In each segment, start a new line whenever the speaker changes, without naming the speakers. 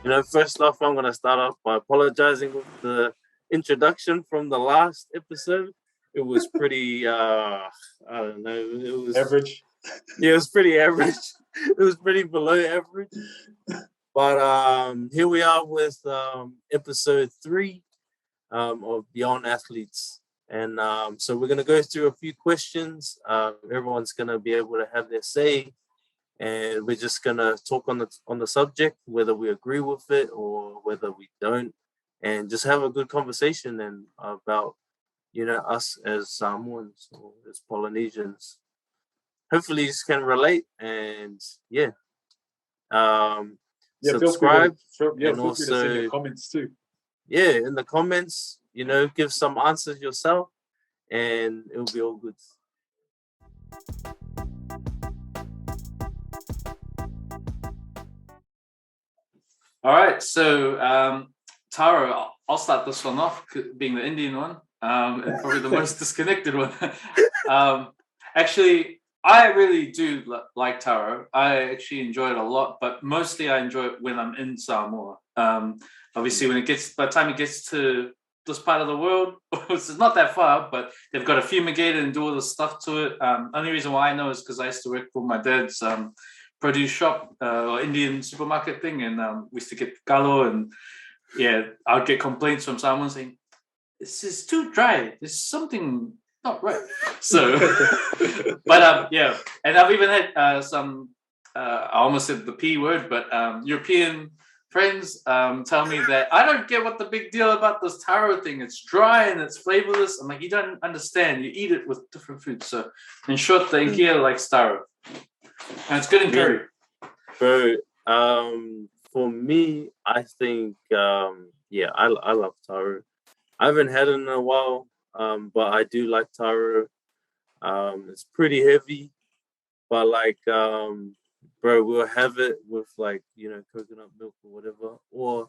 First off, I'm gonna start off by apologizing with the introduction from the last episode. It was pretty, I don't know, it was
average.
Yeah, it was pretty average. It was pretty below average. But here we are with episode 3 of Beyond Athletes. And so we're going to go through a few questions. Everyone's going to be able to have their say. And we're just going to talk on the subject, whether we agree with it or whether we don't. And just have a good conversation and about, us as Samoans or as Polynesians. Hopefully you can relate and subscribe.
Feel free to send your comments too.
Yeah, in the comments, give some answers yourself and it'll be all good.
All right, so Taro, I'll start this one off, being the Indian one, and probably the most disconnected one. Actually, I really do like Taro. I actually enjoy it a lot, but mostly I enjoy it when I'm in Samoa. Obviously, by the time it gets to this part of the world, it's not that far, but they've got to fumigate it and do all the stuff to it. Only reason why I know is because I used to work for my dad's produce shop or Indian supermarket thing, and we used to get kalo, and I would get complaints from someone saying, "This is too dry. There's something not right." So, but and I've even had some. I almost said the P word, but European friends tell me that I don't get what the big deal about this taro thing. It's dry and it's flavorless. I'm like, you don't understand. You eat it with different foods. So, in short, the Inkia likes taro, and it's good in curry.
So, for me, I think, I love taro. I haven't had it in a while, but I do like taro. It's pretty heavy, but we'll have it with coconut milk or whatever, or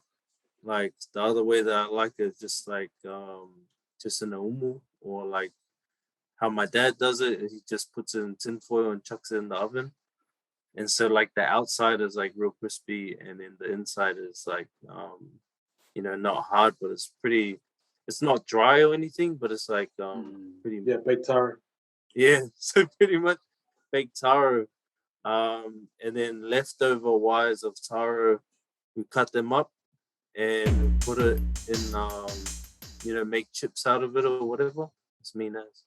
like the other way that I like it is just just in a umu, or like how my dad does it. He just puts it in tinfoil and chucks it in the oven. And so the outside is real crispy, and then the inside is not hard, but it's not dry or anything, but it's pretty
baked taro.
Yeah, so pretty much baked taro. And then leftover wires of taro, we cut them up and put it in make chips out of it or whatever. It's mean as.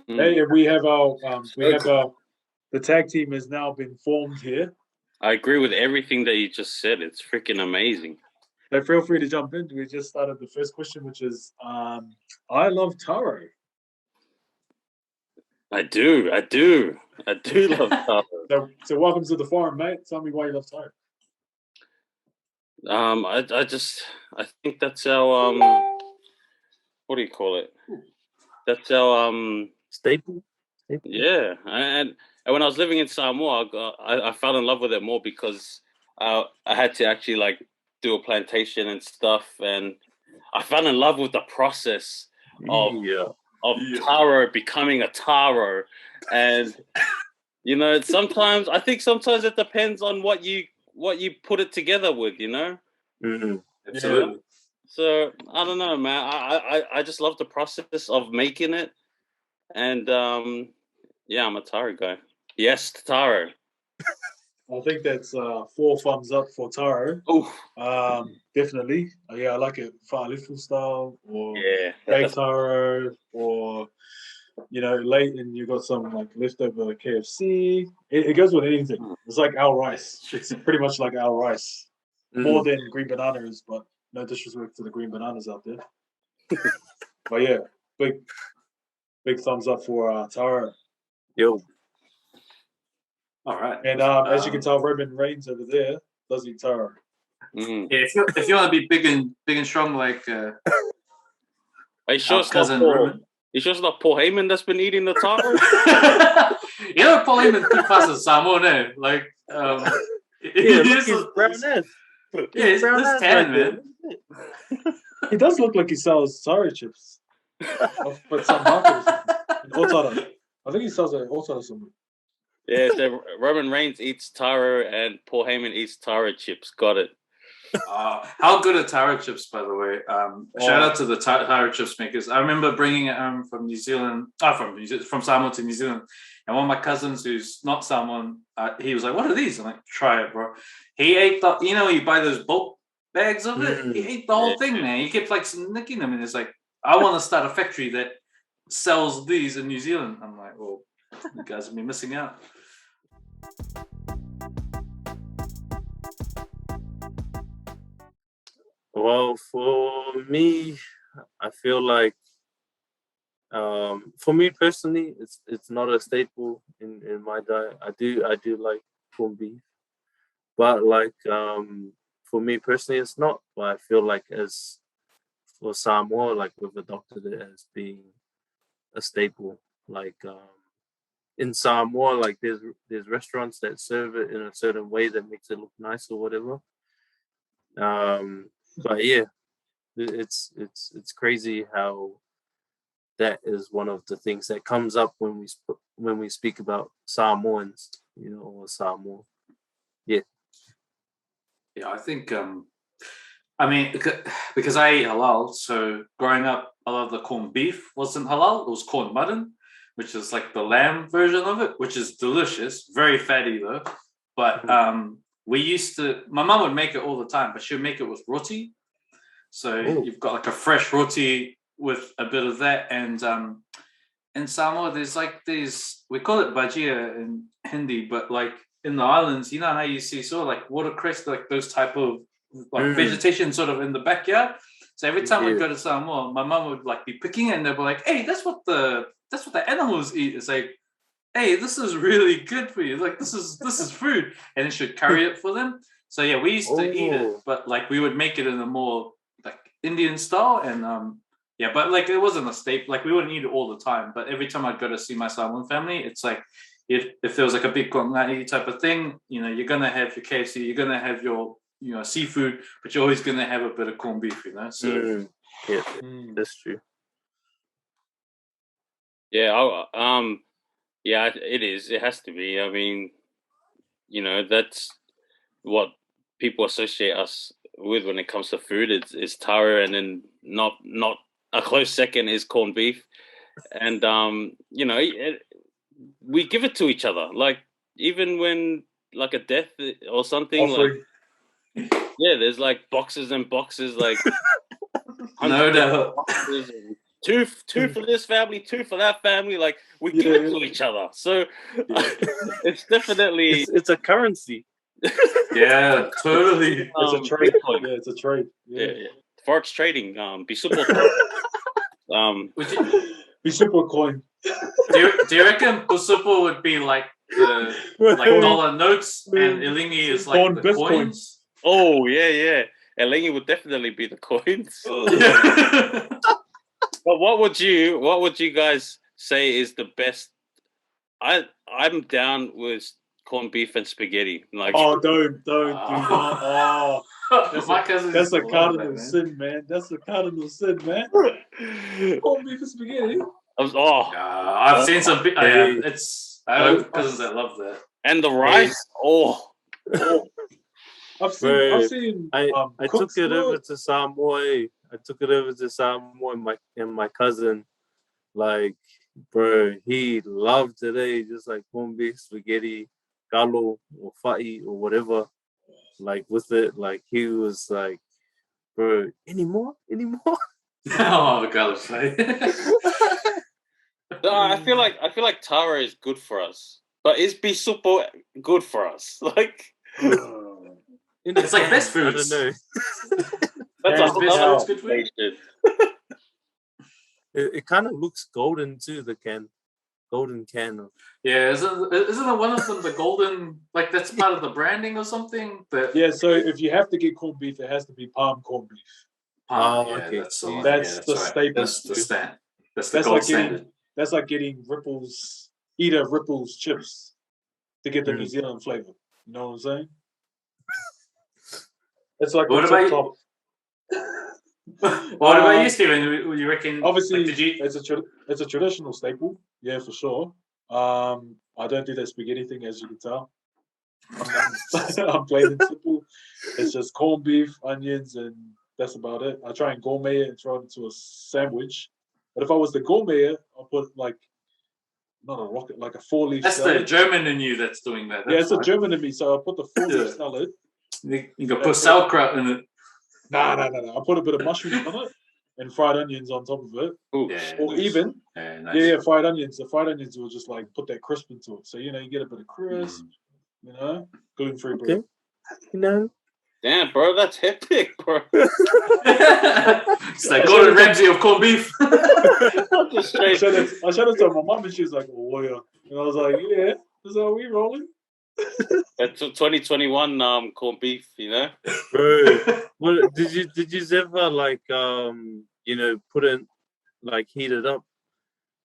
Hey, we have the tag team has now been formed here.
I agree with everything that you just said. It's freaking amazing.
So feel free to jump in. We just started the first question, which is, I love taro.
I do love taro.
So welcome to the forum, mate. Tell me why you love taro.
I think that's our what do you call it? That's our
staple.
Yeah, and when I was living in Samoa, I fell in love with it more because I had to actually do a plantation and stuff, and I fell in love with the process of taro becoming a taro, and sometimes it depends on what you put it together with,
Mm-hmm.
Absolutely.
So I don't know, man. I just love the process of making it, and I'm a taro guy. Yes, taro.
I think that's 4 thumbs up for taro.
Oh,
definitely. I like it whālifu style, or baked taro, or late and you got some leftover KFC. It goes with anything. It's like our rice. It's pretty much like our rice, more than green bananas. But no disrespect to the green bananas out there. But yeah, big thumbs up for taro.
Yo.
All right.
And as you can tell, Roman Reigns over there does eat taro.
Yeah, if you want to be big and strong like
are you sure it's
cousin Roman?
You sure it's not Paul Heyman that's been eating the taro?
Paul Heyman too fast as Samoan, eh?
He's brown ass.
Yeah, he's tan, man.
He does look like he sells taro chips. But some markets. I think he sells it also somewhere.
Yeah, so Roman Reigns eats taro and Paul Heyman eats taro chips. Got it.
How good are Taro chips, by the way? Shout out to the Taro chips makers. I remember bringing it home from New Zealand, from Samoa to New Zealand, and one of my cousins who's not Samoan, he was like, "What are these?" I'm like, "Try it, bro." He ate the, you buy those bulk bags of it. He ate the whole thing, man. He kept like nicking them, and it's like, I want to start a factory that sells these in New Zealand. I'm like, well, you guys have been missing out.
Well, for me, I feel like for me personally, it's not a staple in my diet. I do like corned beef, but like for me personally, it's not. But I feel like as for Samoa, like with the doctor, it as being a staple. Like in Samoa, like there's restaurants that serve it in a certain way that makes it look nice or whatever. But yeah, it's crazy how that is one of the things that comes up when we speak about Samoans, or Samoa. Yeah.
Yeah, I think I mean, because I ate halal, so growing up, a lot of the corned beef wasn't halal. It was corned mutton, which is like the lamb version of it, which is delicious, very fatty though. But my mum would make it all the time, but she would make it with roti. So you've got like a fresh roti with a bit of that. And in Samoa, there's like these, we call it bhajia in Hindi, but like in the islands, you know how you see sort of like watercress, like those type of like vegetation sort of in the backyard. So every time we go to Samoa, my mum would like be picking it and they'd be like, "Hey, that's what the animals eat." It's like, "Hey, this is really good for you. Like this is food," and then she'd carry it for them. So yeah, we used to eat it, but like we would make it in a more like Indian style, and but like it wasn't a staple. Like we wouldn't eat it all the time, but every time I'd go to see my Samoan family, it's like if there was like a big kongai type of thing, you're gonna have your KFC, you're gonna have your seafood, but you're always gonna have a bit of corned beef, So
that's true.
Yeah, yeah, it is. It has to be. I mean, that's what people associate us with when it comes to food. It's taro, and then not a close second is corned beef, and we give it to each other. Like even when like a death or something, there's like boxes and boxes, like
no doubt.
Two for this family, two for that family. Like we give it to each other. So it's definitely
it's a currency.
Yeah, totally.
It's a trade. Yeah, it's a trade.
Yeah. Forex trading. Be super.
Be super coin.
Do you reckon Busupo would be like the dollar notes and Ilingi is like the coins?
Oh yeah. Ilingi would definitely be the coins. But what would you guys say is the best? I'm down with corned beef and spaghetti. Like
don't do not. That's a cardinal sin, man. That's a cardinal sin, man. Corned beef and spaghetti.
I've seen some. I have cousins that love that.
And the rice.
I've seen.
I took it over to Samoa. And my cousin, like, bro, he loved today, just like corned beef, spaghetti, galo, or fa'i, or whatever. Like with it, like he was like, bro, any more?
Oh, galo fa'i.
I feel like taro is good for us, but is bisupo good for us? Like,
it's like best foods.
I don't know.
That's
best foods good food.
It kind of looks golden too. The golden can.
Yeah, isn't it one of them the golden? Like that's part of the branding or something.
Yeah. So if you have to get corned beef, it has to be palm corned beef.
Okay.
That's the one.
That's the staple.
That's the stand. That's the gold standard.
That's like getting Ripples chips to get the New Zealand flavor. You know what I'm saying? It's like
what about top. What about you, Stephen? You reckon?
Obviously, it's a traditional staple. Yeah, for sure. I don't do that spaghetti thing, as you can tell. I'm plain and simple. It's just corned beef, onions, and that's about it. I try and gourmet it and throw it into a sandwich. But if I was to gourmet it, I'll put like not a rocket, like a 4-leaf
That's
salad.
the German in you that's doing that.
Yeah, it's a German in me. So I'll put the 4-leaf salad.
You can put sauerkraut in it.
No. I'll put a bit of mushrooms on it and fried onions on top of it.
Ooh, yeah,
or
nice.
even,
Nice.
fried onions. The fried onions will just like put that crisp into it. So, you get a bit of crisp, gluten-free bread.
Okay.
Damn, bro, that's hectic, bro.
It's like Gordon Ramsay of corned beef.
I showed it to my mom and she was like, oh, yeah. And I was like, yeah, this is how we rolling.
That's 2021 corned beef,
Bro, well, did you ever like put in like heat it up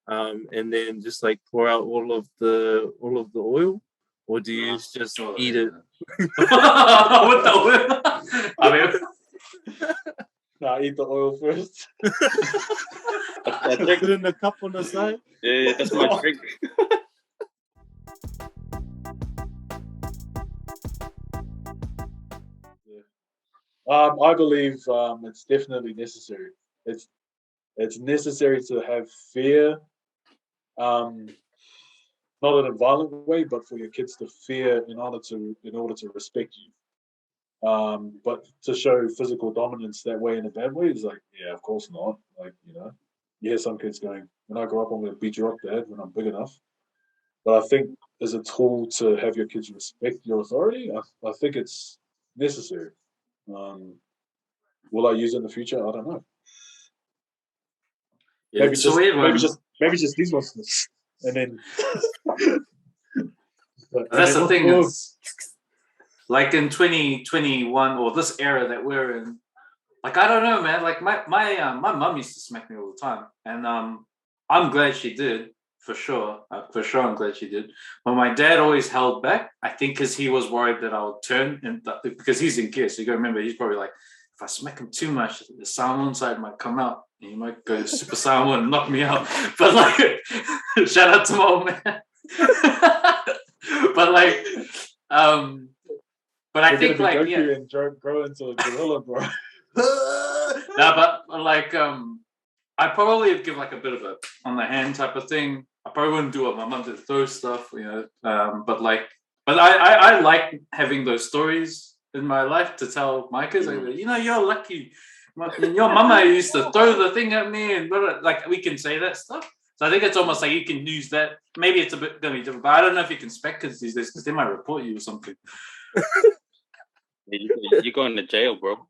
and then just like pour out all of the oil, or do you just eat it?
What the oil? I
mean, eat the oil first.
Put it in a cup on the side.
Yeah, that's my trick.
I believe it's definitely necessary. It's necessary to have fear, not in a violent way, but for your kids to fear in order to respect you. But to show physical dominance that way in a bad way is like, yeah, of course not. Like, you hear some kids going, when I grow up, I'm going to beat you up, Dad, when I'm big enough. But I think as a tool to have your kids respect your authority, I think it's necessary. Will I use it in the future? I don't know.
Yeah,
maybe just these ones, and then.
That's the thing. It's like in 2021 or this era that we're in. Like, I don't know, man. Like my mum used to smack me all the time, and I'm glad she did. For sure, I'm glad she did. But my dad always held back. I think because he was worried that I would turn, and because he's in gear, so you got to remember, he's probably like, if I smack him too much, the Samoan side might come out, and he might go Super Samoan and knock me out. But like, shout out to my old man. But like, but I think like
and grow into a gorilla, bro.
But like, I probably would give like a bit of a on the hand type of thing. I probably wouldn't do what my mum did, throw stuff, but I like having those stories in my life to tell my kids. Like, you're lucky. Your mama used to throw the thing at me, and like we can say that stuff. So I think it's almost like you can use that. Maybe it's a bit gonna be different, but I don't know if you can spec kids these days because they might report you or something.
You're going to jail, bro.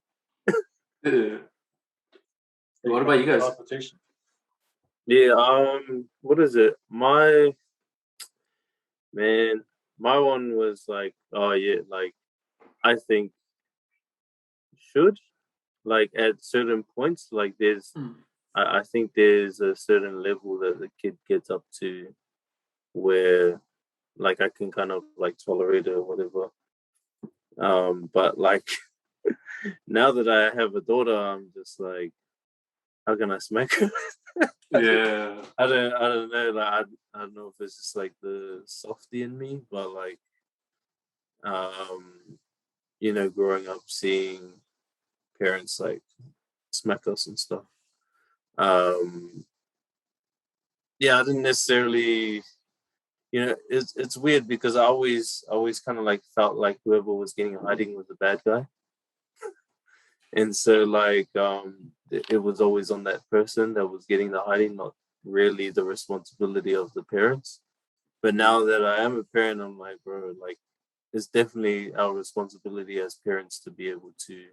What about you guys?
Yeah, what is it? My one was like, oh yeah, like I think should, like at certain points, like there's I think there's a certain level that the kid gets up to where like I can kind of like tolerate it or whatever. But like now that I have a daughter, I'm just like, how can I smack her?
Yeah.
I don't know. Like I don't know if it's just like the softy in me, but like growing up seeing parents like smack us and stuff. Yeah, I didn't necessarily, it's weird because I always kind of like felt like whoever was getting a hiding was the bad guy. And so like it was always on that person that was getting the hiding, not really the responsibility of the parents. But now that I am a parent, I'm like, bro, like it's definitely our responsibility as parents to be able to,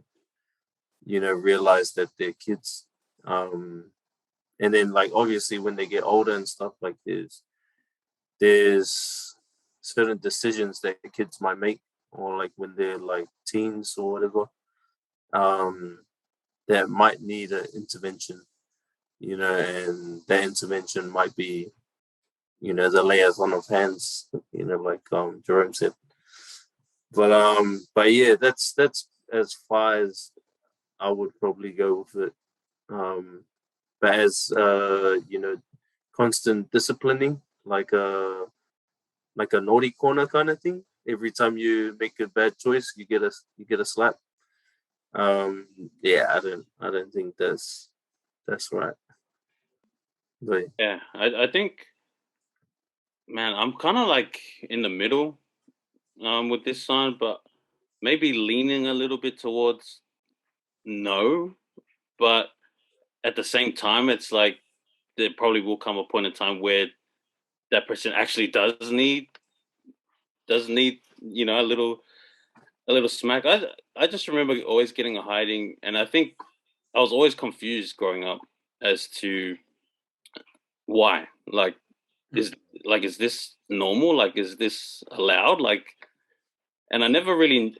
realize that they're kids. And then like obviously when they get older and stuff, like there's certain decisions that kids might make, or like when they're like teens or whatever, that might need an intervention, and that intervention might be, the layers on of hands, like Jerome said. But yeah, that's as far as I would probably go with it. But as constant disciplining, like a naughty corner kind of thing. Every time you make a bad choice, you get a slap. Yeah, I don't think that's right. But
yeah, I think, man, I'm kind of like in the middle with this sign, but maybe leaning a little bit towards no, but at the same time, it's like there probably will come a point in time where that person actually does need, you know, a little smack. I just remember always getting a hiding, and I think I was always confused growing up as to why. Like, is this normal? Like, is this allowed? Like, and I never really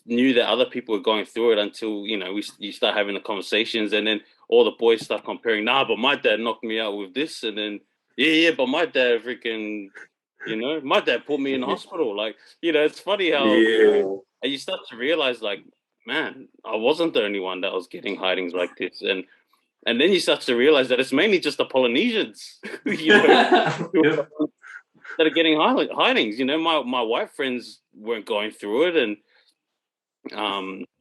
knew that other people were going through it until, you know, you start having the conversations, and then all the boys start comparing. Nah, but my dad knocked me out with this, and then yeah, but my dad freaking, you know, my dad put me in the hospital. Like, you know, it's funny how and you start to realize, like, man, I wasn't the only one that was getting hidings like this, and then you start to realize that it's mainly just the Polynesians, you know, that are getting hidings. You know, my white friends weren't going through it, and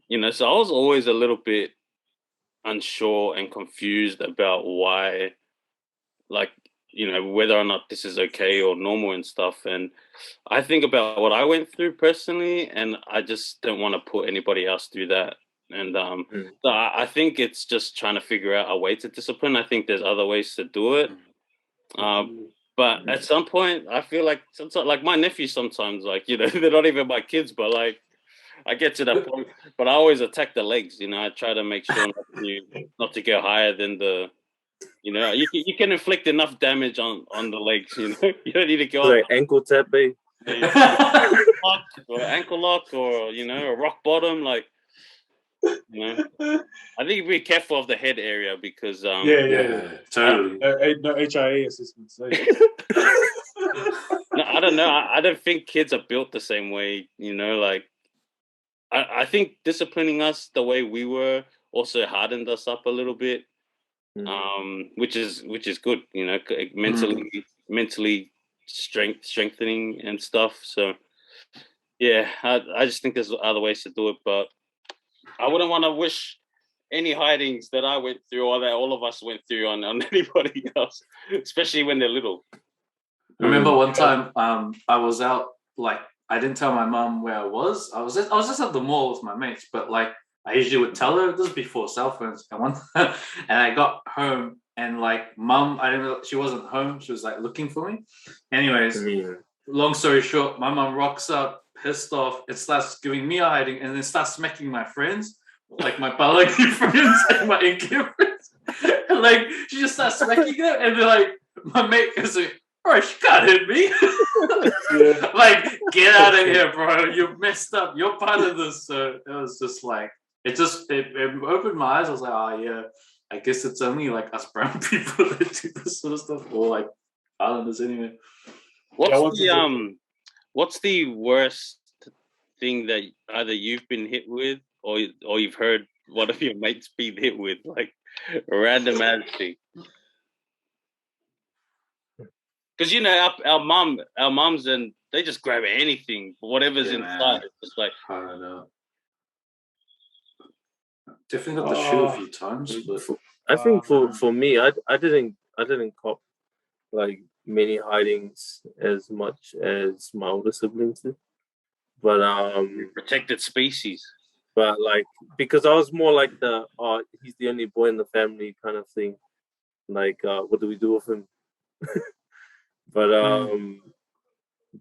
you know, so I was always a little bit unsure and confused about why, like, you know, whether or not this is okay or normal and stuff. And I think about what I went through personally, and I just don't want to put anybody else through that. And so I think it's just trying to figure out a way to discipline. I think there's other ways to do it. But at some point, I feel like sometimes, like my nephews sometimes, like, you know, they're not even my kids, but like I get to that point. But I always attack the legs. You know, I try to make sure not to go higher than the. You know, you can inflict enough damage on the legs. You know, you don't need to go
like ankle tap, babe.
Or ankle lock, or, you know, a rock bottom. Like, you know, I think be careful of the head area because
totally.
No HIA assessments.
No, I don't know. I don't think kids are built the same way. You know, like I think disciplining us the way we were also hardened us up a little bit. Which is good, you know, mentally strengthening and stuff. So yeah, I just think there's other ways to do it, but I wouldn't want to wish any hidings that I went through or that all of us went through on anybody else, especially when they're little.
I remember one time I was out, like I didn't tell my mom where I was. I was just at the mall with my mates, but like I usually would tell her. This is before cell phones. And I got home and like mom, I didn't know she wasn't home. She was like looking for me. Anyways, long story short, my mom rocks up, pissed off. It starts giving me a hiding, and then starts smacking my friends, like my biology friends and my India friends. And like she just starts smacking them, and they're like, my mate is like, bro, she can't hit me. Like, get out of here, bro. You're messed up. You're part of this. So it was just like, it opened my eyes. I was like, oh yeah, I guess it's only like us brown people that do this sort of stuff, or like islanders anyway.
What's the worst thing that either you've been hit with or you've heard one of your mates being hit with, like a random ass thing? Because, you know, our mums, and they just grab anything, whatever's inside. It's just like,
I don't know. Definitely got the shoe a few times, but
I think for me, I didn't cop like many hidings as much as my older siblings did, but
protected species.
But like, because I was more like he's the only boy in the family kind of thing. Like, what do we do with him?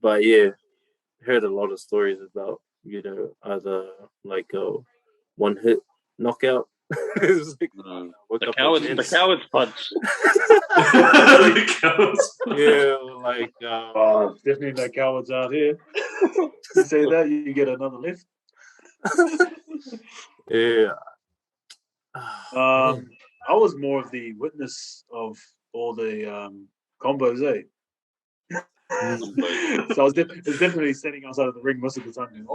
But yeah, heard a lot of stories about, you know, either like a one hit knockout. It's like,
the coward's punch.
Yeah, like
definitely no cowards out here. You say that, you get another lift.
Yeah.
I was more of the witness of all the combos, eh? So I was definitely standing outside of the ring most of the time. And,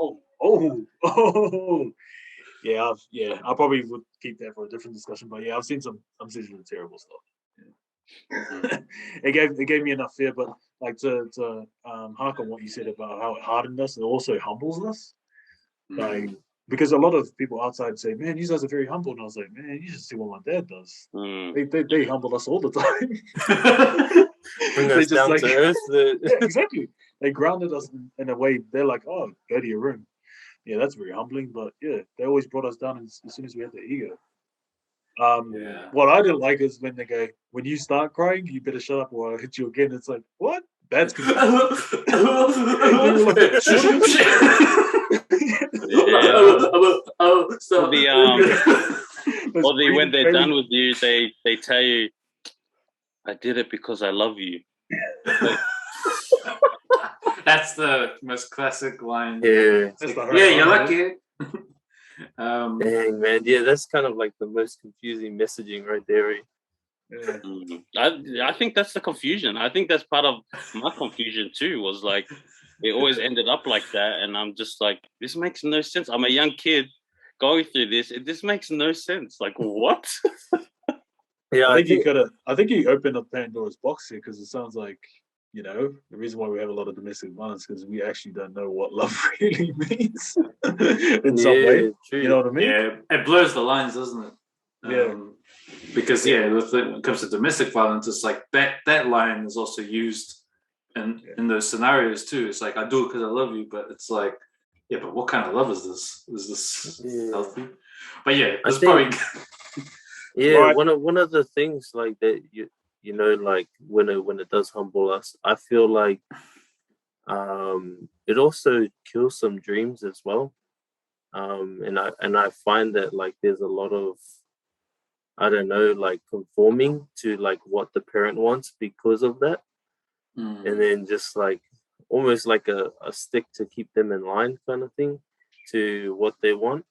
yeah, I probably would keep that for a different discussion. But yeah, I've seen some terrible stuff. Yeah. it gave me enough fear, but like to hark on what you said about how it hardened us, it also humbles us. Like because a lot of people outside say, "Man, you guys are very humble," and I was like, "Man, you should see what my dad does. They humble us all the time.
Bring us down to earth."
Yeah, exactly. They grounded us in a way. They're like, "Oh, go to your room." Yeah, that's very humbling. But yeah, they always brought us down as soon as we had the ego. What I didn't like is when they go, "When you start crying, you better shut up or I'll hit you again." It's like, what? That's good.
When they're done with you, they tell you, "I did it because I love you." Like,
that's the most classic line.
Yeah,
you're lucky.
Dang, man. Yeah, that's kind of like the most confusing messaging right there.
I think that's the confusion. I think that's part of my confusion too, was like it always ended up like that, and I'm just like, this makes no sense. I'm a young kid going through this. This makes no sense. Like, what?
Yeah, I think you opened up Pandora's box here, because it sounds like, you know, the reason why we have a lot of domestic violence because we actually don't know what love really means in some way.
True.
You know what I mean?
Yeah, it blurs the lines, doesn't it? Because when it comes to domestic violence, it's like that line is also used in those scenarios too. It's like, I do it because I love you, but it's like, yeah, but what kind of love is this? Is this healthy? But yeah, it's probably
right. One of the things like that, you know, like when it does humble us, I feel like it also kills some dreams as well. And I find that like there's a lot of, I don't know, like conforming to like what the parent wants because of that. And then just like almost like a stick to keep them in line kind of thing to what they want,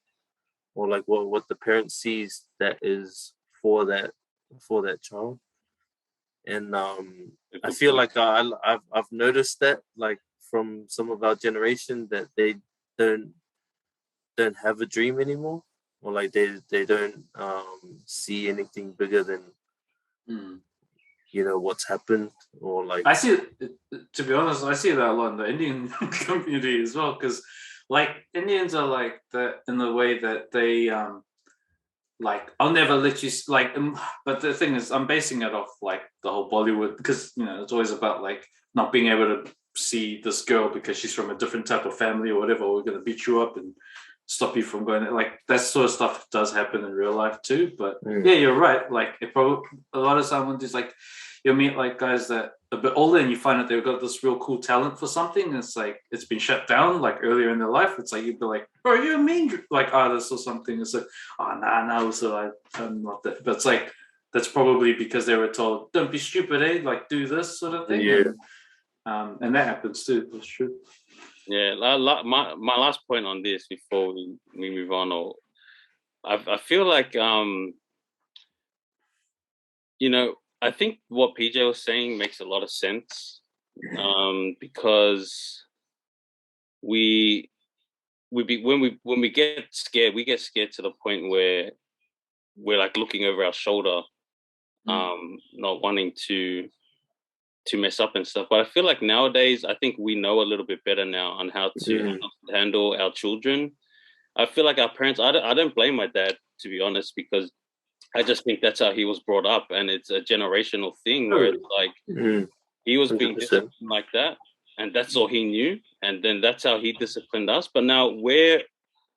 or like what the parent sees that is for that child. And I feel like I've noticed that like from some of our generation that they don't have a dream anymore, or like they don't see anything bigger than you know what's happened, or like
I see. To be honest, I see that a lot in the Indian community as well, because like Indians are like that in the way that they like, I'll never let you like. But the thing is, I'm basing it off like the whole Bollywood, because you know it's always about like not being able to see this girl because she's from a different type of family or whatever. We're gonna beat you up and stop you from going. Like that sort of stuff does happen in real life too. But yeah, you're right. Like it probably a lot of someone is like, you'll meet like guys that a bit older and you find that they've got this real cool talent for something, and it's like it's been shut down like earlier in their life. It's like you'd be like, "Bro, you're a mean like artist or something." It's like, "Oh nah, so I'm not that." But it's like that's probably because they were told, "Don't be stupid, eh? Like do this sort of thing."
Yeah.
And that happens too. That's true.
Yeah, my last point on this before we move on, or I feel like you know, I think what PJ was saying makes a lot of sense, because when we get scared, we get scared to the point where we're like looking over our shoulder, not wanting to mess up and stuff. But I feel like nowadays, I think we know a little bit better now on how to handle our children. I feel like our parents, I don't blame my dad, to be honest, because I just think that's how he was brought up, and it's a generational thing where it's like he was being disciplined like that, and that's all he knew, and then that's how he disciplined us. But now we're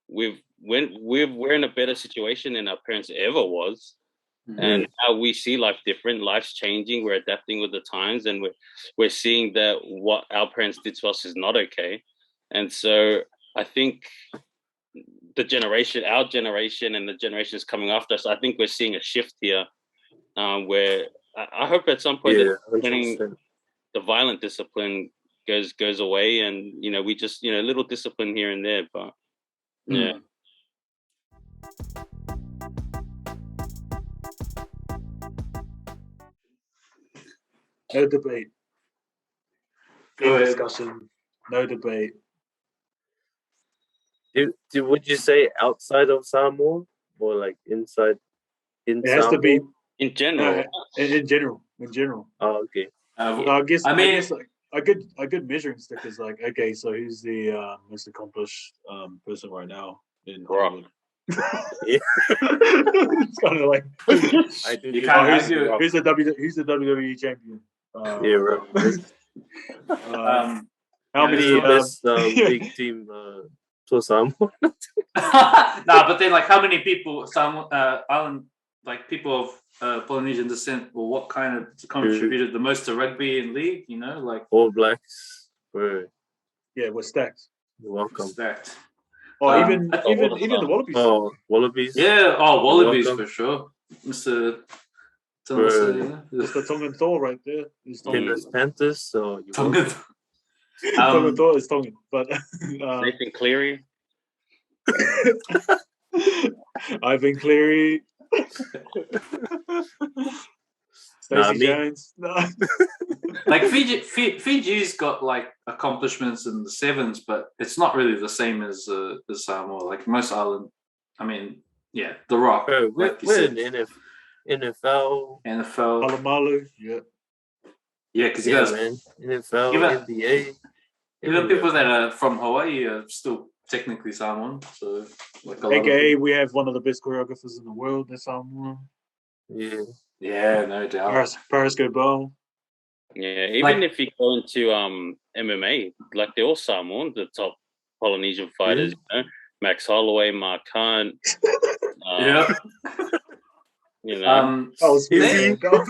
in a better situation than our parents ever was, and now we see life different. Life's changing. We're adapting with the times, and we're seeing that what our parents did to us is not okay. And so I think our generation and the generations coming after us, I think we're seeing a shift here, where I hope at some point that the violent discipline goes away, and you know we just little discipline here and there, but yeah.
No debate. No discussion. No debate.
Would you say outside of Samoa or like inside?
It has to be
in general.
In general.
Oh, okay.
I guess like a good measuring stick is like, okay, so who's the most accomplished person right now? in
Rock.
Hollywood.
Yeah.
It's kind of like
I do.
You can't argue.
who's the WWE champion?
Yeah, right.
How many?
Best big team for Samoa?
Nah, but then like how many people, island, like people of Polynesian descent, or what kind of contributed the most to rugby and league? You know, like
All Blacks were.
Yeah, we're stacked.
You're welcome.
stacked.
Oh, even the Wallabies.
Oh, Wallabies.
Yeah, Wallabies for sure. Mr.
Mr. Tongan Thor right there.
Penrith Panthers. So
Tongan.
Tongan Thor is Tongan, but
Nathan Cleary.
Ivan Cleary. Stacey Jones. No.
Like Fiji's got like accomplishments in the sevens, but it's not really the same as Samoa. Like most island, I mean, yeah, The Rock.
Bro,
like you
we're
said.
in NFL.
Palomalu, yeah.
Yeah, because you guys,
man. NFL,
Even-
NBA.
even people that are from Hawaii are still technically Samoan. So, like a lot
AKA,
of
we have one of the best choreographers in the world. That's Samoan.
Yeah.
yeah, no doubt.
Periscope Bowl.
Yeah, even
Like-
if you go into MMA, like they're all Samoan, the top Polynesian fighters, you know, Max Holloway, Mark Hunt.
Yeah.
You know,
Is he?
Conor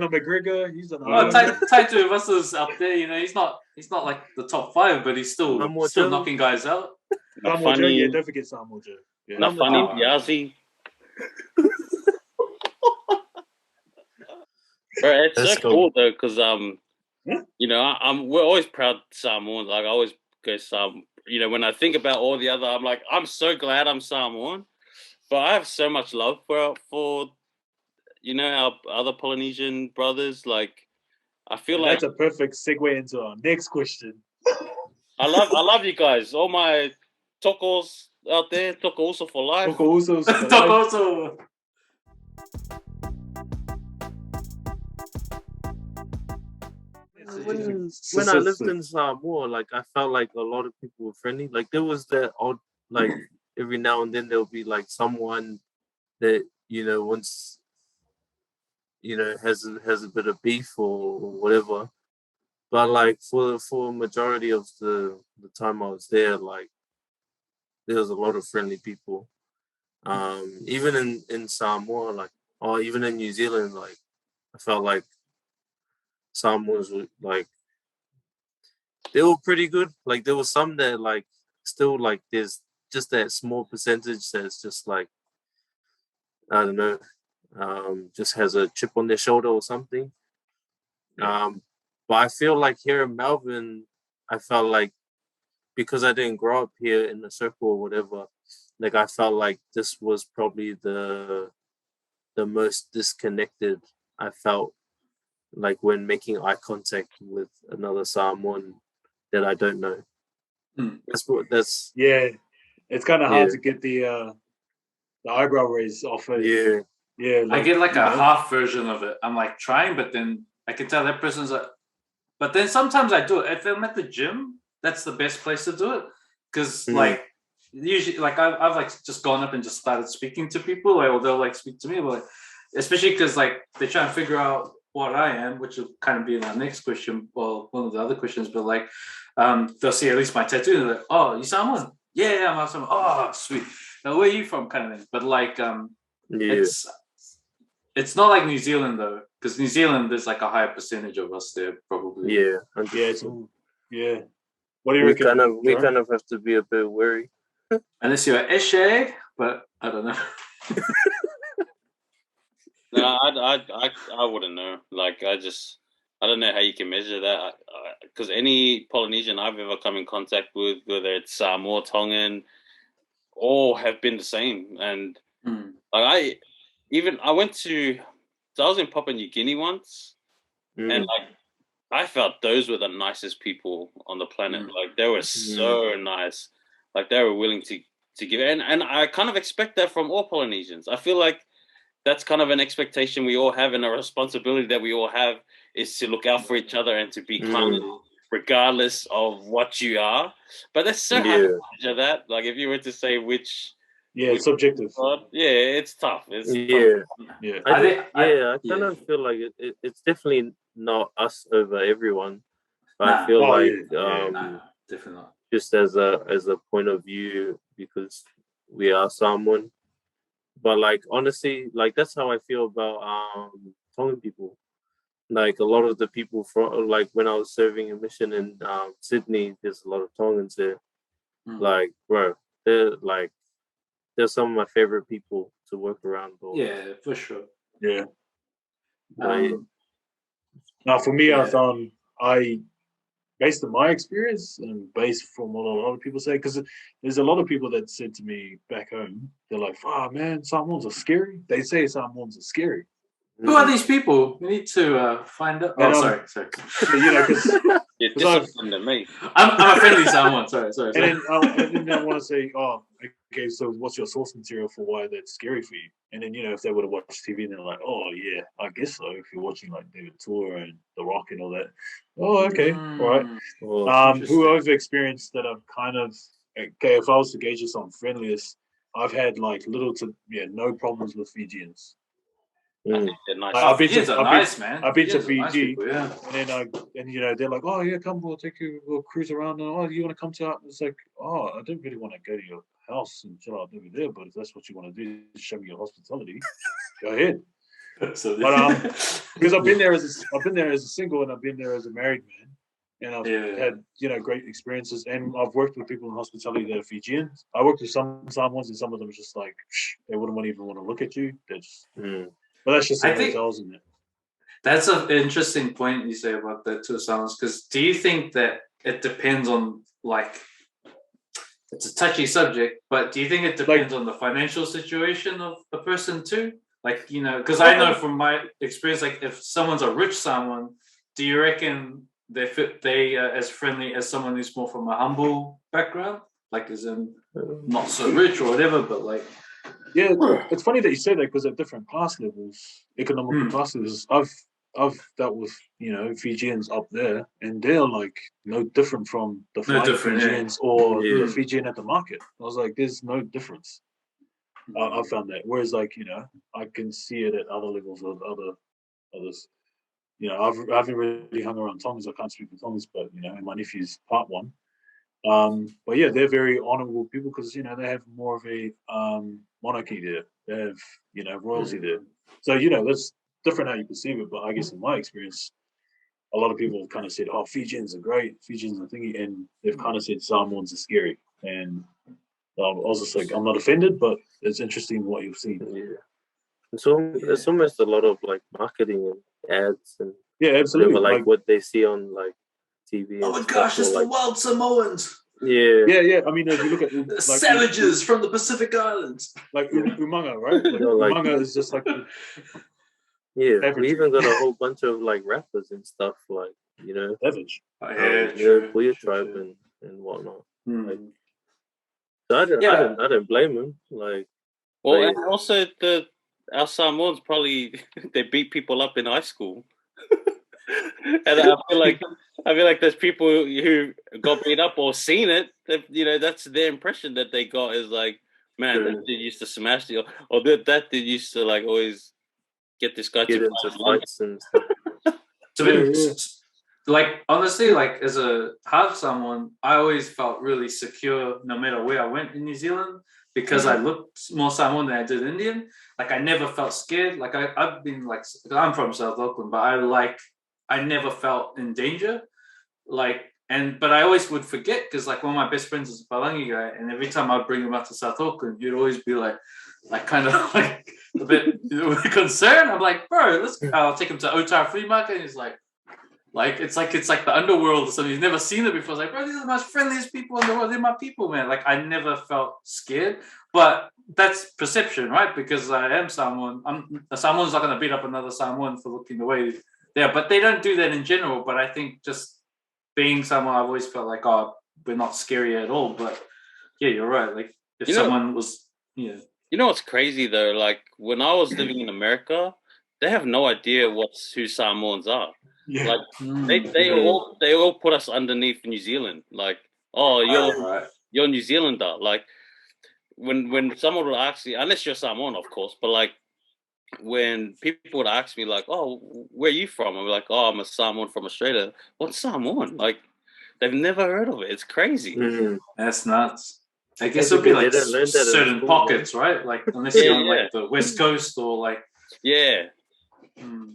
McGregor, he's an
Taito Russell's up there. You know, he's not like the top 5, but he's still knocking guys out.
Samoa Joe, yeah, don't forget Samoa Joe. Yeah.
Nafani Piazzi. Bro, it's so cool though, because you know, we're always proud Samoans. Like I always go you know, when I think about all the other, I'm like, I'm so glad I'm Samoan, but I have so much love for you know, our other Polynesian brothers. Like, I feel like
that's a perfect segue into our next question.
I love you guys, all my tokos out there, toko also for life.
Toko Usos for life.
Tokoso.
When I lived in Samoa, like I felt like a lot of people were friendly. Like there was that odd, like every now and then there'll be like someone that you know once you know has a bit of beef or whatever. But like for a majority of the time I was there, like there was a lot of friendly people. Even in Samoa, like or even in New Zealand, like I felt like Samoans were like they were pretty good. Like there was some that like still like there's just that small percentage that's just like I don't know, just has a chip on their shoulder or something. But I feel like here in Melbourne, I felt like because I didn't grow up here in the circle or whatever, like I felt like this was probably the most disconnected I felt like when making eye contact with another Samoan that I don't know. That's
yeah. It's kind of hard to get the eyebrow raise off it. Yeah.
Like, I get like a half version of it. I'm like trying, but then I can tell that person's like. But then sometimes I do it. If I'm at the gym, that's the best place to do it because like usually like I've like just gone up and just started speaking to people, like, or they'll like speak to me, but especially because like they're trying to figure out what I am, which will kind of be in our next question, or one of the other questions. But like, they'll see at least my tattoo, and they're like, "Oh, you Samoan? Yeah, I'm Samoan. Oh, sweet. Now, where are you from?" Kind of thing. But like, it's not like New Zealand though, because New Zealand there's like a higher percentage of us there, probably.
Yeah.
Yeah. What do you reckon?
We kind of have to be a bit wary.
Unless you're Eshe, but I don't know.
No, I wouldn't know. Like, I don't know how you can measure that. Because any Polynesian I've ever come in contact with, whether it's Samoa, Tongan, all have been the same. And like I was in Papua New Guinea once, and like I felt those were the nicest people on the planet. Like they were so nice. Like they were willing to give it. And I kind of expect that from all Polynesians. I feel like that's kind of an expectation we all have, and a responsibility that we all have is to look out for each other and to be kind regardless of what you are. But that's so hard to measure that. Like if you were to say which
it's subjective.
It's tough. It's
tough. I kind of feel like it's definitely not us over everyone. I feel
definitely not.
Just as a point of view, because we are Samoan. But like honestly, like that's how I feel about Tongan people. Like a lot of the people from like when I was serving a mission in Sydney, there's a lot of Tongans there. Like, bro, they're some of my favorite people to work around.
Yeah, for sure.
Yeah. Now for me, I found based on my experience and based from what a lot of people say, because there's a lot of people that said to me back home, they're like, "Oh man, Samoans are scary." They say Samoans are scary.
Who are these people? We need to find out. Sorry.
You know, because
I'm a friendly Samoan. Sorry.
And then I want to say, oh, okay, so what's your source material for why that's scary for you? And then, you know, if they would have watched TV, and they're like, oh yeah, I guess so. If you're watching like David Tour and The Rock and all that, oh okay, all right. Who I've experienced that I've kind of if I was to gauge this on friendliest, I've had like little to no problems with Fijians.
I've been to
Fiji, and you know they're like, oh yeah, come, we'll cruise around, and oh, you want to come to our? It's like, oh, I don't really want to go to your house and chill out over there, but if that's what you want to do, show me your hospitality, go ahead. But because I've been there as a single, and I've been there as a married man, and I've had great experiences, and I've worked with people in hospitality that are Fijians. I worked with some Samoans, and some of them are just like they wouldn't even want to look at you. They're just but that's just hotels, isn't it?
That's an interesting point you say about that too, Samoans. Because do you think that it depends on like it's a touchy subject, but do you think it depends on the financial situation of the person too? Like, you know, because I know from my experience, like if someone's a rich Samoan, do you reckon they as friendly as someone who's more from a humble background, like as in not so rich or whatever, but like.
Yeah, it's funny that you say that because at different class levels, economic class levels, I've dealt with Fijians up there, and they're like no different from the Fijians or the Fijian at the market. I was like, there's no difference. I found that. Whereas like I can see it at other levels with others. You know, I haven't really hung around Tongans. I can't speak for Tongans, but and my nephew's part one. But yeah, they're very honourable people because they have more of a monarchy there. They have royalty there. So that's different how you perceive it. But I guess in my experience, a lot of people have kind of said, "Oh, Fijians are great. Fijians are thingy," and they've kind of said Samoans are scary. And I was just like, I'm not offended, but it's interesting what you've seen.
Yeah. So there's almost a lot of like marketing and ads and
absolutely,
like what they see on like TV.
Oh my gosh, it's the wild Samoans.
Yeah. I mean, if you look at
like, savages from the Pacific Islands,
like Umanga, right? Like, Umanga is just like
we even got a whole bunch of like rappers and stuff, like
savage.
For your tribe and whatnot. Like, so I don't blame them. Like,
and also our Samoans probably they beat people up in high school. And I feel like there's people who got beat up or seen it. That's their impression that they got is like, man, that dude used to smash you, or that dude used to like always get this guy
get into fights and stuff.
Like honestly, like as a half Samoan, I always felt really secure no matter where I went in New Zealand because I looked more Samoan than I did Indian. Like I never felt scared. Like I've been like I'm from South Auckland, but I never felt in danger. Like, but I always would forget because like one of my best friends is a Palangi guy, and every time I'd bring him out to South Auckland, you'd always be like kind of like a bit concerned. I'm like, bro, I'll take him to Otara Flea Market, and he's like it's like the underworld or something. He's never seen it before. I was like, bro, these are the most friendliest people in the world. They're my people, man. Like I never felt scared, but that's perception, right? Because I am Samoan. A Samoan's not going to beat up another Samoan for looking the way they are, but they don't do that in general. But I think just being Samoan, I've always felt like, oh, we're not scary at all. But yeah, you're right. Like if someone was, You
know what's crazy though? Like when I was living in America, they have no idea who Samoans are.
Yeah.
Like they all put us underneath New Zealand. Like, oh, you're New Zealander. Like when someone would ask you, unless you're Samoan, of course, but like when people would ask me like, oh, where are you from? I'm like, oh, I'm a Samoan from Australia. What's Samoan? Like they've never heard of it. It's crazy.
That's nuts. I guess it'll be like certain pockets, right? Like unless you're on like the West Coast or like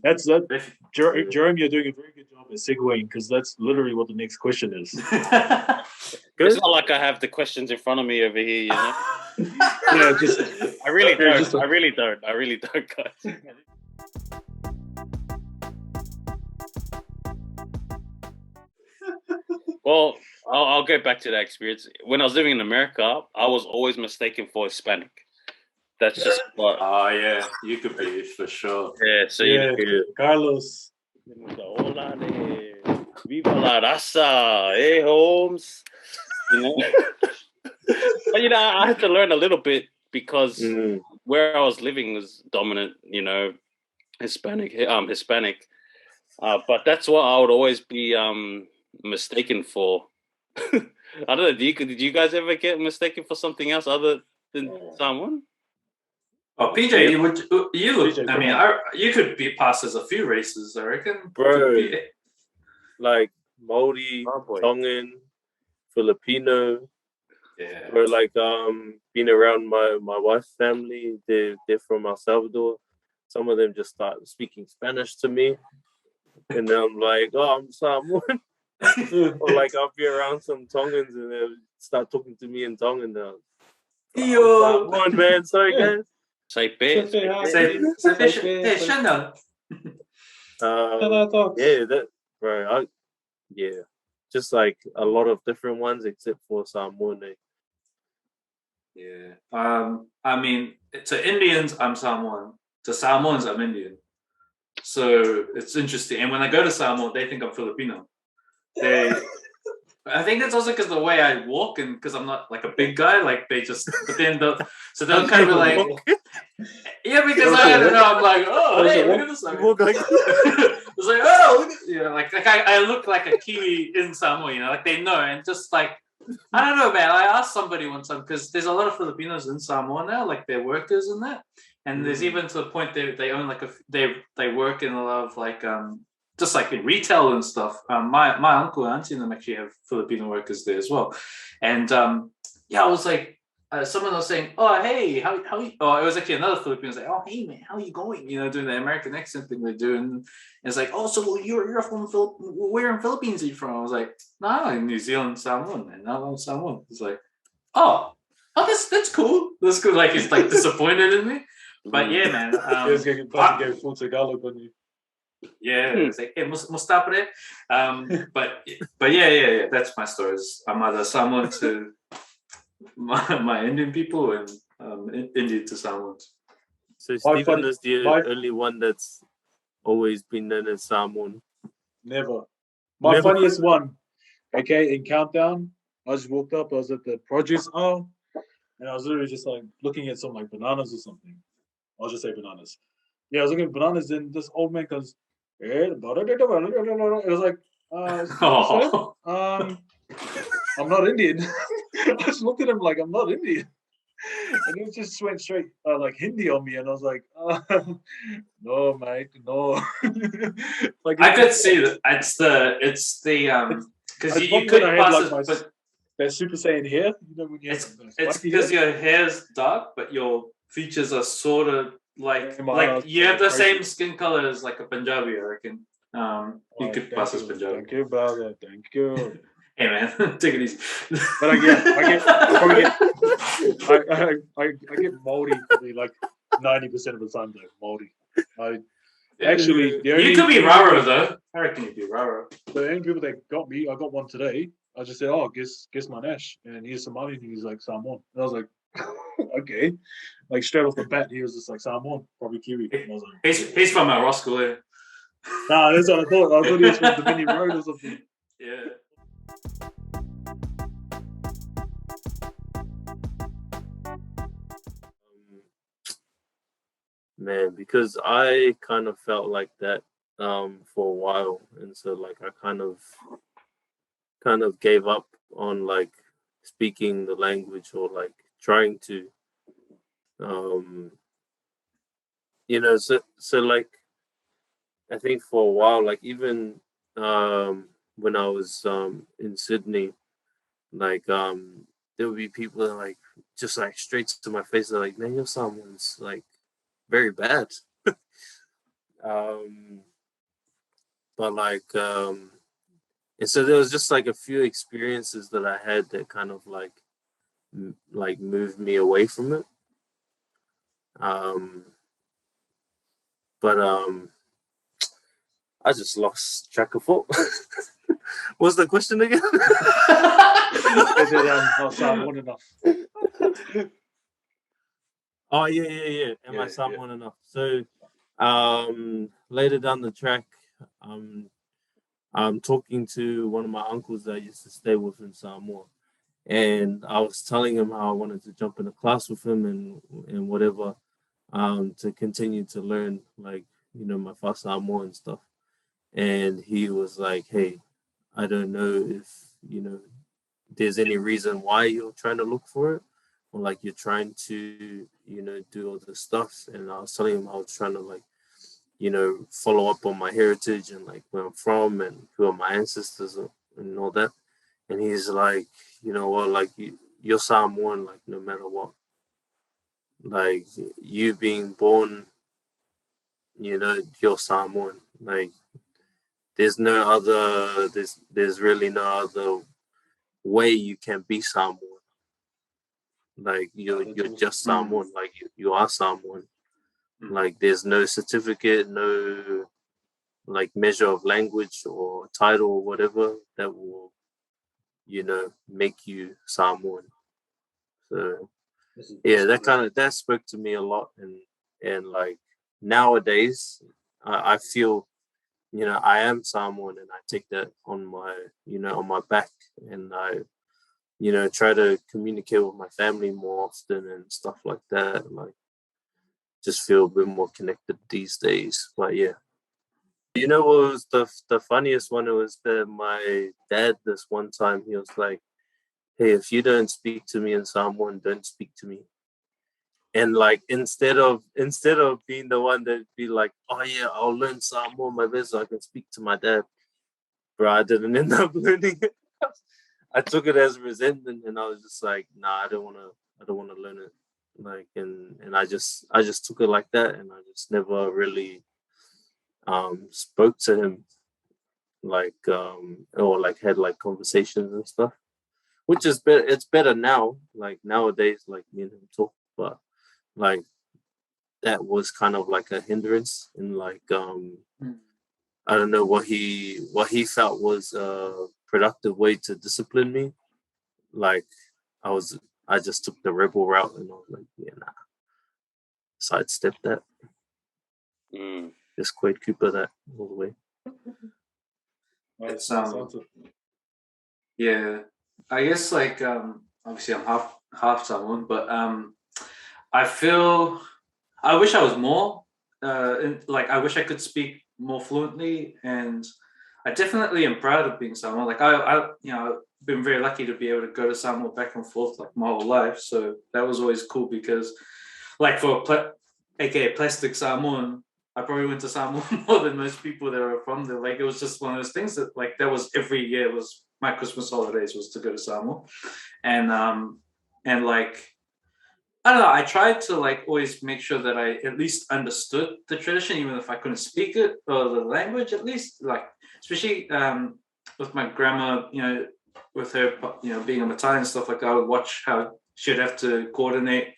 That's that. Jerome, you're doing a very good job at segueing because that's literally what the next question is.
It's not like I have the questions in front of me over here, you know.
I
really don't, guys. Well, I'll get back to that experience. When I was living in America, I was always mistaken for Hispanic. That's just what.
Oh yeah, you could be for sure.
Yeah, so
Carlos.
Hola de viva la raza, hey Holmes. You know, but you know, I had to learn a little bit because where I was living was dominant. You know, Hispanic. But that's what I would always be mistaken for. I don't know. Did you guys ever get mistaken for something else other than someone?
Oh, PJ, you could be passed as a few races, I reckon.
Bro, like Maori, Tongan, Filipino.
Yeah.
Or like being around my wife's family, they're from El Salvador. Some of them just start speaking Spanish to me, and then I'm like, oh, I'm Samoan. Or like I'll be around some Tongans and they'll start talking to me in Tongan now.
Yo,
Samoan, man, sorry guys.
Say
Shannon.
Just like a lot of different ones except for Samoan.
Yeah. I mean, to Indians, I'm Samoan. To Samoans, I'm Indian. So it's interesting. And when I go to Samoa, they think I'm Filipino. I think that's also because the way I walk and because I'm not like a big guy, like they just, but then they'll kind of be like, because I don't know, I'm like, oh, hey, look at this. It's like, oh, look at, like I look like a Kiwi in Samoa, you know, like they know, and just like, I don't know, man. I asked somebody one time because there's a lot of Filipinos in Samoa now, like they're workers and that, and there's even to the point they own like they work in a lot of like just like in retail and stuff. My uncle and auntie and them actually have Filipino workers there as well. And I was like, someone was saying, oh, hey, how you? Oh, it was actually another Filipino like, oh, hey, man, how you going? You know, doing the American accent thing they do. And it's like, oh, so you're from where in Philippines are you from? I was like, no, I'm in New Zealand, Samoan, man. I'm Samoan. It's like, oh, that's cool. That's cool. Like, he's like disappointed in me. But yeah, man.
He's going to go full Tagalog on you.
Yeah, it's like, hey, Mustapre. But yeah, that's my stories. I'm either Samoan to my Indian people and Indian to Samoans.
So Stephen is the only one that's always been known as Samoan.
Never. My funniest one, okay, in Countdown, I just walked up, I was at the produce aisle, and I was literally just like looking at some like bananas or something. I'll just say bananas. Yeah, I was looking at bananas, and this old man goes, it was like, I'm not Indian. I just looked at him like I'm not Indian, and it just went straight like Hindi on me, and I was like, no, mate, no.
Like I could see that it's the because you could pass
like it, but that Super Saiyan hair. You know when you
it's because your hair's dark, but your features are sort of like you have the same skin color as like a Punjabi, I reckon. You could pass as Punjabi.
Thank you, brother. Thank you.
Hey man, take it easy.
But I get Māori probably like 90% of the time though. Māori. Actually,
you could be Raro though. I reckon you'd be Raro.
The only people that got me, I got one today. I just said, "Oh, guess my Nash," and he's Somali, and he's like Samoan, and I was like, "Okay," like straight off the bat, he was just like Samoan, probably Kiwi. And I was like,
he's from Roscoe. Yeah.
Nah, that's what I thought. I thought he was from the Mini Road or something.
Yeah.
Man, because I kind of felt like that for a while, and so like I kind of gave up on like speaking the language or like trying to so like I think for a while, like even when I was in Sydney, like there would be people that like just like straight to my face, they're like, man, your Samoan's like very bad. um but like and so there was just like a few experiences that I had that kind of like like moved me away from it. um but I just lost track of thought. What's the question again?
Not Samoan enough.
Oh yeah. Am I Samoan enough? So later down the track, I'm talking to one of my uncles that I used to stay with in Samoa. And I was telling him how I wanted to jump in a class with him and whatever, to continue to learn like, my first Samoa and stuff. And he was like, hey, I don't know if, there's any reason why you're trying to look for it, or like you're trying to, do all this stuff. And I was telling him I was trying to like, follow up on my heritage and like where I'm from and who are my ancestors and all that. And he's like, you know what, like you're Samoan, like no matter what. Like you being born, you're Samoan. Like there's no other there's really no other way you can be Samoan. Like you're just Samoan, like you are Samoan. Like there's no certificate, no like measure of language or title or whatever that will, make you Samoan. So yeah, that spoke to me a lot, and like nowadays I feel, I am Samoan, and I take that on my back, and I try to communicate with my family more often and stuff like that. Like just feel a bit more connected these days. But yeah. You know what was the funniest one? It was that my dad this one time he was like, hey, if you don't speak to me in Samoan, don't speak to me. And like instead of being the one that be like, oh yeah, I'll learn Samoan my best so I can speak to my dad. Bro, I didn't end up learning it. I took it as resentment, and I was just like, nah, I don't wanna learn it. Like and I just took it like that, and I just never really spoke to him like or like had like conversations and stuff. Which is better, it's better now. Like nowadays, like me and him talk, but like that was kind of like a hindrance in like I don't know what he felt was a productive way to discipline me. Like I just took the rebel route, and I was like, yeah, nah. Sidestep that. Just Quade Cooper that all the way.
It's yeah. I guess like obviously I'm half Samoan, but I wish I was more like I wish I could speak more fluently, and I definitely am proud of being Samoan. Like I been very lucky to be able to go to Samoa back and forth like my whole life, so that was always cool because like for aka plastic Samoan, I probably went to Samoa more than most people that are from there. Like it was just one of those things that like that was every year was my Christmas holidays was to go to Samoa, and like I don't know. I tried to like always make sure that I at least understood the tradition, even if I couldn't speak it or the language. At least, like especially with my grandma, with her, being a Matai and stuff like that, I would watch how she'd have to coordinate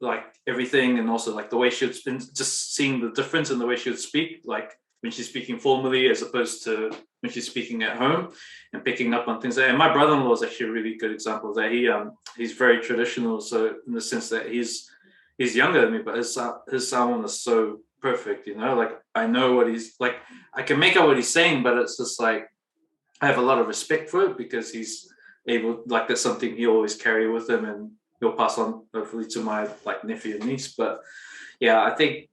like everything, and also like the way she would spin, just seeing the difference in the way she would speak, like when she's speaking formally as opposed to when she's speaking at home, and picking up on things there. And my brother-in-law is actually a really good example of that. He's very traditional, so in the sense that he's younger than me, but his Samoan is so perfect, like I know what he's like, I can make out what he's saying, but it's just like I have a lot of respect for it because he's able, like that's something he always carry with him, and he'll pass on hopefully to my like nephew and niece. But yeah, I think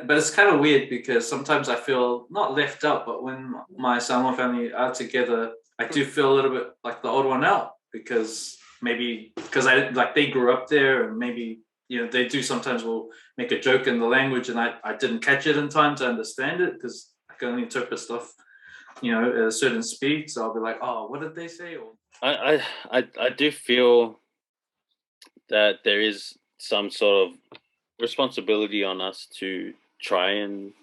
but it's kind of weird because sometimes I feel not left out, but when my Samoan family are together, I do feel a little bit like the odd one out because I like they grew up there, and maybe they do sometimes will make a joke in the language, and I didn't catch it in time to understand it because I can only interpret stuff at a certain speed. So I'll be like, oh, what did they say? Or
I do feel that there is some sort of responsibility on us to try and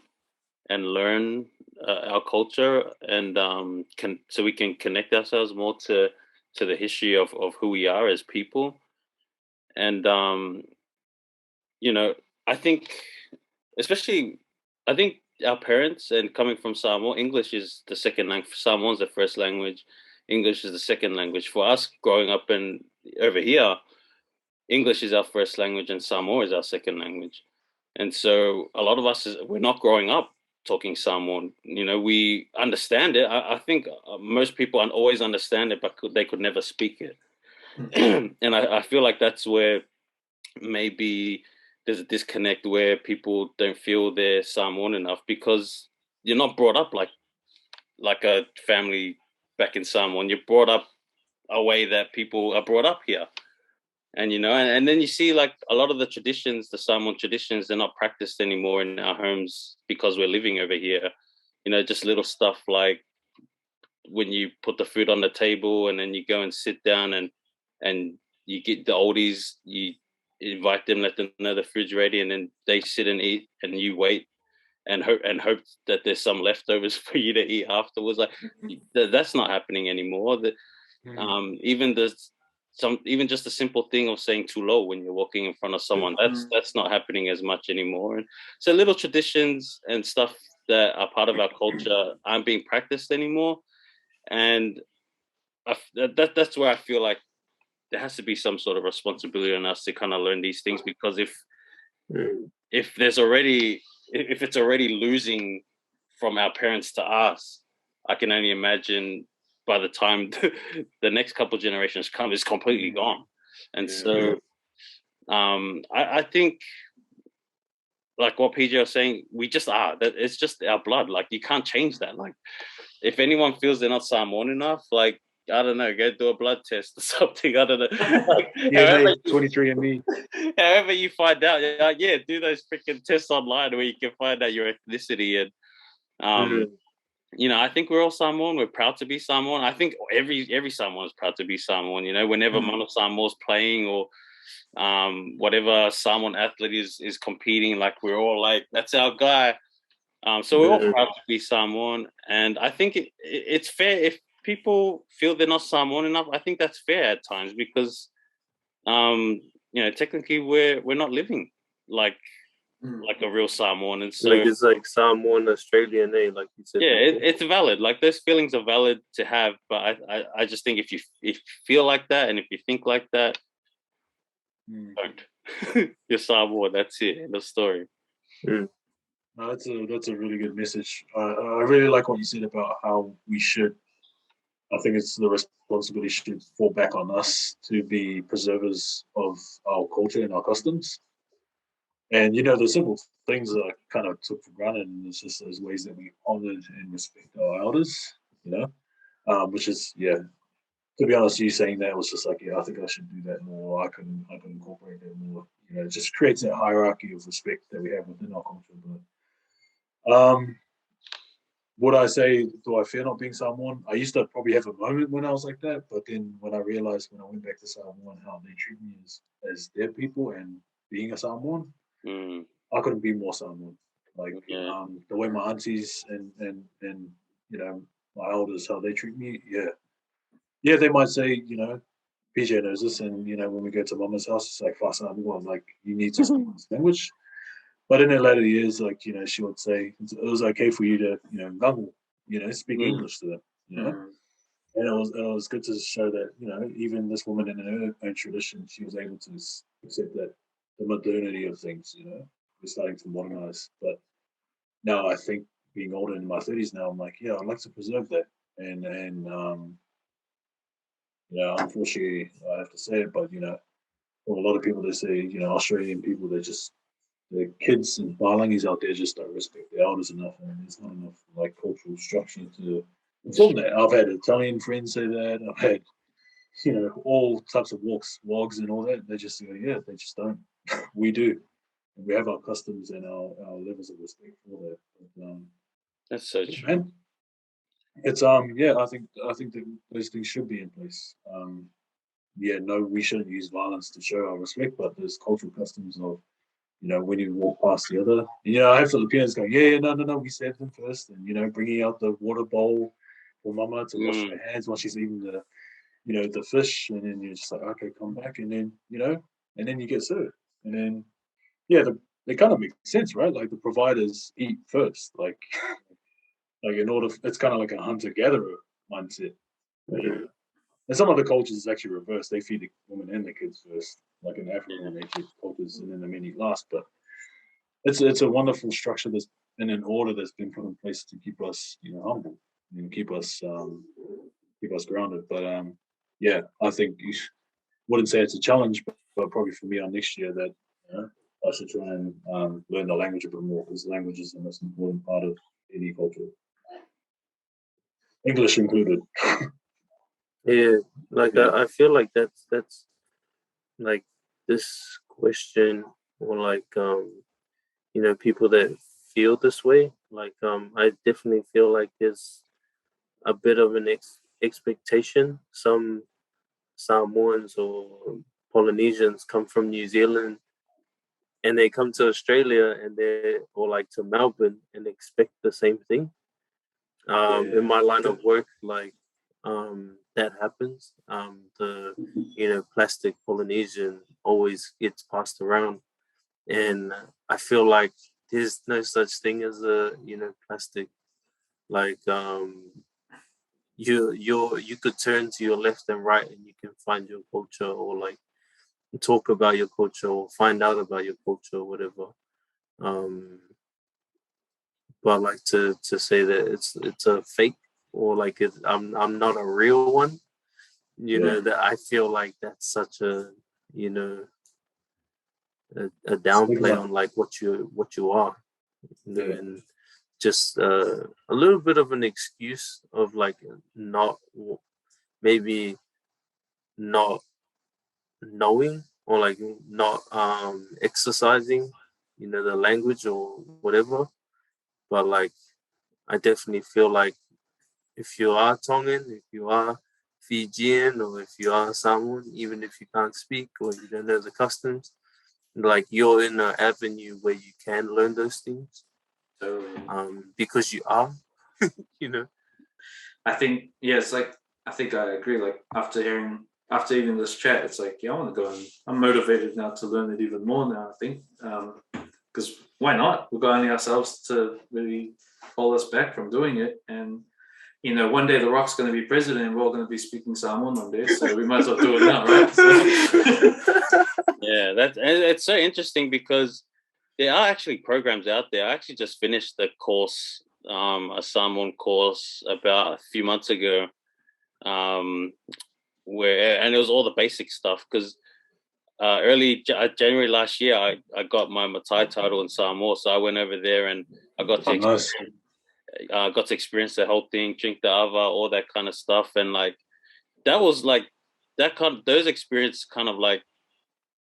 learn our culture, and so we can connect ourselves more to the history of who we are as people. And I think, especially, I think our parents, and coming from Samoa, English is the second language. Samoan's the first language. English is the second language. For us growing up over here, English is our first language and Samoa is our second language. And so a lot of us, we're not growing up talking Samoan. We understand it. I think most people always understand it, but they could never speak it. And I feel like that's where maybe there's a disconnect, where people don't feel they're Samoan enough because you're not brought up like a family back in Samoa. You're brought up a way that people are brought up here. And, and then you see like a lot of the traditions, the Samoan traditions, they're not practiced anymore in our homes because we're living over here. Just little stuff like when you put the food on the table and then you go and sit down and you get the oldies, you invite them, let them know the food's ready, and then they sit and eat and you wait and hope that there's some leftovers for you to eat afterwards. Like that's not happening anymore. Even just a simple thing of saying too low when you're walking in front of someone, that's not happening as much anymore. And so little traditions and stuff that are part of our culture aren't being practiced anymore. And that's where I feel like there has to be some sort of responsibility on us to kind of learn these things, because if it's already losing from our parents to us, I can only imagine by the time the next couple of generations come, it's completely gone. And so I think, like what PJ was saying, we just are. That it's just our blood. Like you can't change that. Like if anyone feels they're not Samoan enough, like I don't know, go do a blood test or something. I don't know. Like,
23andMe.
However you find out, do those freaking tests online where you can find out your ethnicity. And I think we're all Samoan. We're proud to be Samoan. I think every Samoan is proud to be Samoan. Whenever Mono Samoa's playing or whatever Samoan athlete is competing, like we're all like, that's our guy. So we're all proud to be Samoan. And I think it's fair if people feel they're not Samoan enough. I think that's fair at times because, technically we're not living like a real Samoan, and so
like it's like Samoan Australian, like you said.
Yeah, it's valid. Like those feelings are valid to have, but I just think if you feel like that and if you think like that, don't. You're Samoan. That's it. End of story.
No, that's a really good message. I really like what you said about how we should. I think it's the responsibility should fall back on us to be preservers of our culture and our customs. And the simple things that I kind of took for granted, and it's just those ways that we honored and respect our elders, which is to be honest, you saying that was just like, I think I should do that more. I can incorporate that more. It just creates that hierarchy of respect that we have within our culture. But would I say, do I fear not being Samoan? I used to probably have a moment when I was like that, but then when I realized when I went back to Samoa how they treat me as their people and being a Samoan, I couldn't be more Samoan. Like the way my aunties and my elders, how they treat me, they might say, PJ knows this, and when we go to Mama's house, it's like Samoan, like you need to speak this language. But in her later years, like she would say it was okay for you to ngangu, speak English to them, and it was good to show that even this woman in her own tradition, she was able to accept that the modernity of things, we're starting to modernize. But now I think being older in my 30s now, I'm like, I'd like to preserve that, and unfortunately I have to say it, but for a lot of people, they say Australian people, they're the kids and Balangis out there just don't respect their elders enough, and there's not enough like cultural structure to inform that. I've had Italian friends say that. I've had all types of wogs and all that. They just go, yeah, they just don't. We do. And we have our customs and our levels of respect for that. But,
that's so true.
Man, it's I think that those things should be in place. No, we shouldn't use violence to show our respect, but there's cultural customs of when you walk past the other. I have Filipinos going, no, we serve them first, and bringing out the water bowl for mama to wash her hands while she's eating the fish, and then you're just like, okay, come back, and then and then you get served, and then they kind of make sense, right? Like the providers eat first, like in order, it's kind of like a hunter-gatherer mindset. And some other cultures is actually reversed. They feed the women and the kids first, like in Africa, they feed cultures and then the men eat last. But it's a wonderful structure that's and an order that's been put in place to keep us, humble and keep us grounded. But I think you wouldn't say it's a challenge, but probably for me on next year that I should try and learn the language a bit more, because language is the most important part of any culture, English included.
Yeah, like I feel like that's like this question, or like people that feel this way. Like I definitely feel like there's a bit of an expectation. Some Samoans or Polynesians come from New Zealand and they come to Australia or like to Melbourne and expect the same thing. In my line of work, like that happens. The plastic Polynesian always gets passed around, and I feel like there's no such thing as a plastic. Like you could turn to your left and right and you can find your culture, or like talk about your culture, or find out about your culture, or whatever. But like to say that it's a fake, or like I'm not a real one, that I feel like that's such a a downplay on like what you are, and just a little bit of an excuse of like maybe not knowing, or like not exercising the language or whatever. But like I definitely feel like if you are Tongan, if you are Fijian, or if you are Samoan, even if you can't speak or you don't know the customs, like you're in an avenue where you can learn those things. Because you are,
I think it's like I think I agree. Like after even this chat, it's like I want to go, and I'm motivated now to learn it even more now. I think because why not? We've got only ourselves to really hold us back from doing it, and one day The Rock's going to be president, and we're all going to be speaking Samoan one day, so we might as well do it now, right? So.
It's so interesting because there are actually programs out there. I actually just finished the course, a Samoan course about a few months ago, and it was all the basic stuff, because early January last year, I got my Matai title in Samoa, so I went over there and I got to experience the whole thing, drink the ava, all that kind of stuff, and like that was like those experiences kind of like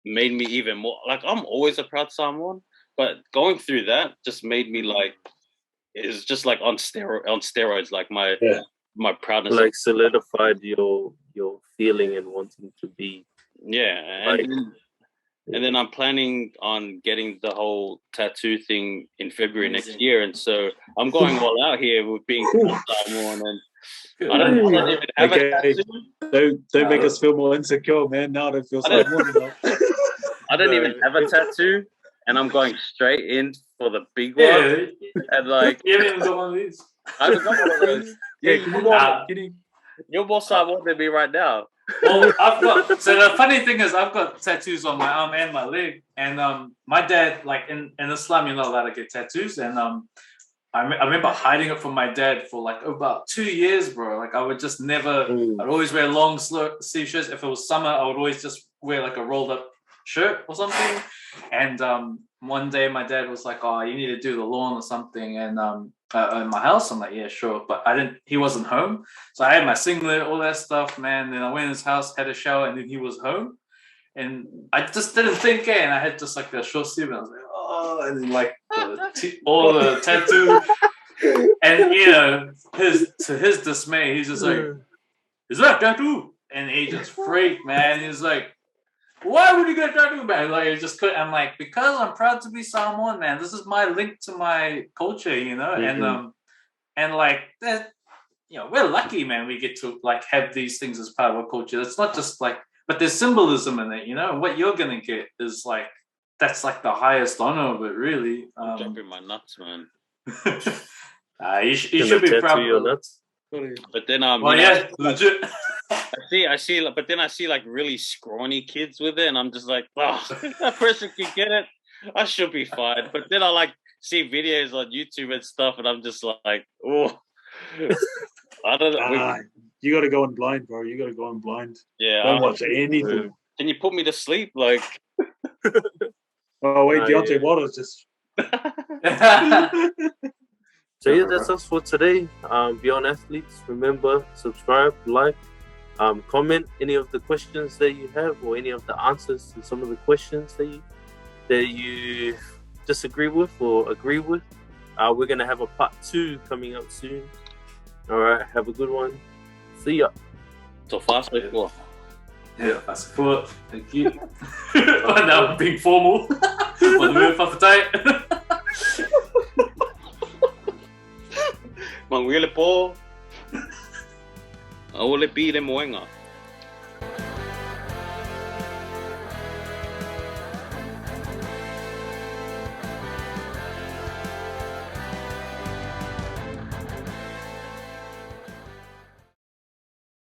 made me even more like I'm always a proud Samoan, but going through that just made me like it's just like on steroids, like my proudness,
like solidified your feeling and wanting to be.
And then I'm planning on getting the whole tattoo thing in February next year, and so I'm going all out here with being Samoan, and I don't even have a tattoo.
Don't make us feel more insecure, man. Now I feel Samoan.
I don't even have a tattoo, and I'm going straight in for the big one. And like,
you haven't even got one of these.
I haven't got one of those. You're more Samoan than me right now.
Well, so the funny thing is I've got tattoos on my arm and my leg, and my dad, like in Islam, you're not allowed to get tattoos, and I remember hiding it from my dad for like about 2 years, bro. Like I would just never, I'd always wear long sleeve shirts. If it was summer, I would always just wear like a rolled up shirt or something. And one day my dad was like, "Oh, you need to do the lawn or something." And in my house, I'm like, "Yeah, sure." But he wasn't home, so I had my singlet, all that stuff, man. Then I went in his house, had a shower, and then he was home. And I just didn't think, and I had just like a short sleeve, and I was like, "Oh," and then like all the tattoo. And you know, to his dismay, he's just like, "Is that tattoo?" And he just freaked, man. He's like, "Why would you get tattoo, man?" Like, I just couldn't. I'm like, because I'm proud to be Samoan, man. This is my link to my culture, you know. And like that, you know, we're lucky, man. We get to like have these things as part of our culture. It's not just like, but there's symbolism in it, you know. And what you're gonna get is like, that's like the highest honor of it, really.
Jumping my nuts, man.
You should be proud of your nuts.
But then
legit.
I see, but then I see like really scrawny kids with it, and I'm just like, oh, if that person can get it, I should be fine. But then I like see videos on YouTube and stuff, and I'm just like, oh, I don't know.
You got to go in blind, bro. You got to go in blind.
Yeah,
don't watch anything.
Can you put me to sleep, like?
Oh wait, Deontay Waters just.
So yeah, that's us for today. Beyond Athletes. Remember, subscribe, like, comment any of the questions that you have, or any of the answers to some of the questions that you disagree with or agree with. We're gonna have a part 2 coming up soon. All right, have a good one. See ya.
So fast, before.
Yeah, fast forward. Thank you. Now I'm being formal. Want to move off the tight?
Manguile po. Awole pide moenga.